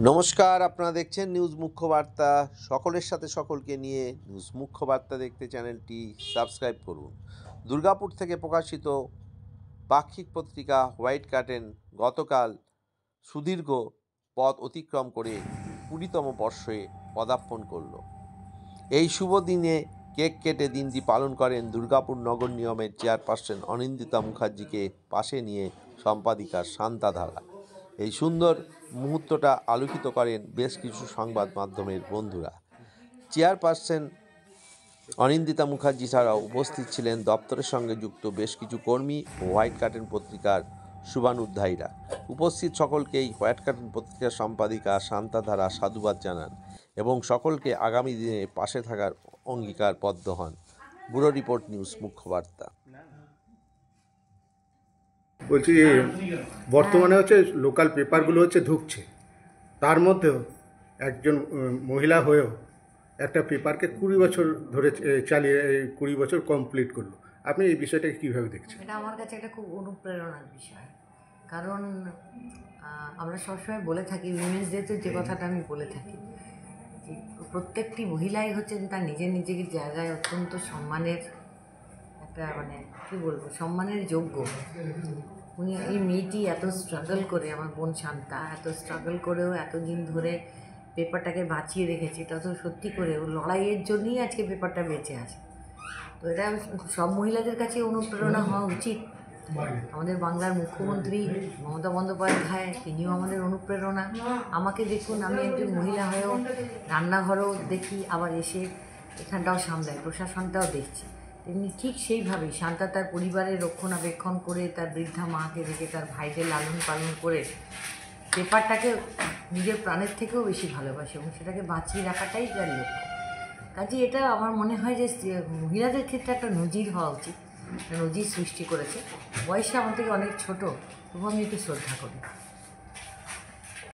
নমস্কার, আপনারা দেখছেন নিউজ মুখ্য বার্তা। সকলের সাথে সকলকে নিয়ে নিউজ মুখ্য বার্তা দেখতে চ্যানেলটি সাবস্ক্রাইব করুন। দুর্গাপুর থেকে প্রকাশিত পাক্ষিক পত্রিকা হোয়াইট কার্টেন গতকাল সুদীর্ঘ পথ অতিক্রম করে 20তম বর্ষে পদার্পণ করল। এই শুভ দিনে কেক কেটে দিনটি পালন করেন দুর্গাপুর নগর নিগমের চেয়ারপারসন অনিন্দিতা মুখার্জিকে পাশে নিয়ে সম্পাদিকা শান্তা ধারা। এই সুন্দর মুহূর্তটা আলোকিত করেন বেশ কিছু সংবাদ মাধ্যমের বন্ধুরা। চেয়ারপারসন অনিন্দিতা মুখার্জি ছাড়াও উপস্থিত ছিলেন দপ্তরের সঙ্গে যুক্ত বেশ কিছু কর্মী ও হোয়াইট কার্টেন পত্রিকার শুভানুধ্যায়ীরা। উপস্থিত সকলকেই হোয়াইট কার্টেন পত্রিকার সম্পাদিকা শান্তা ধারা সাধুবাদ জানান এবং সকলকে আগামী দিনে পাশে থাকার অঙ্গীকারবদ্ধ হন। ব্যুরো রিপোর্ট, নিউজ মুখ্য বার্তা। বলছি বর্তমানে হচ্ছে লোকাল পেপারগুলো হচ্ছে ঢুকছে, তার মধ্যেও একজন মহিলা হয়েও একটা পেপারকে 20 বছর ধরে চালিয়ে 20 বছর কমপ্লিট করলো। আপনি এই বিষয়টাকে কীভাবে দেখছেন? এটা আমার কাছে একটা খুব অনুপ্রেরণার বিষয়, কারণ আমরা সবসময় বলে থাকি, উইমেন্স ডেতে যে কথাটা আমি বলে থাকি, যে প্রত্যেকটি মহিলাই হচ্ছেন তার নিজের নিজের জায়গায় অত্যন্ত সম্মানের একটা কী বলবো, সম্মানের যোগ্য। উনি এই মেয়েটি এত স্ট্রাগল করে, আমার বোন শান্তা এত স্ট্রাগল করেও এতদিন ধরে পেপারটাকে বাঁচিয়ে রেখেছে। এটা তো সত্যি করে ও লড়াইয়ের জন্যই আজকে পেপারটা বেঁচে আছে। তো এটা সব মহিলাদের কাছে অনুপ্রেরণা হওয়া উচিত। আমাদের বাংলার মুখ্যমন্ত্রী মমতা বন্দ্যোপাধ্যায়, তিনিও আমাদের অনুপ্রেরণা। আমাকে দেখুন, আমি একজন মহিলা হয়েও রান্নাঘরেও দেখি, আবার এসে এখানটাও সামলাই, প্রশাসনটাও দেখছি। তেমনি ঠিক সেইভাবেই শান্তা তার পরিবারের রক্ষণাবেক্ষণ করে, তার বৃদ্ধা মাকে রেখে, তার ভাইকে লালন পালন করে পেপারটাকে নিজের প্রাণের থেকেও বেশি ভালোবাসে এবং সেটাকে বাঁচিয়ে রাখাটাই তার লক্ষ্য। কাজে এটা আমার মনে হয় যে মহিলাদের ক্ষেত্রে একটা নজির হওয়া উচিত, নজির সৃষ্টি করেছে। বয়সে আমার থেকে অনেক ছোটো, তবু আমি একটু শ্রদ্ধা করি।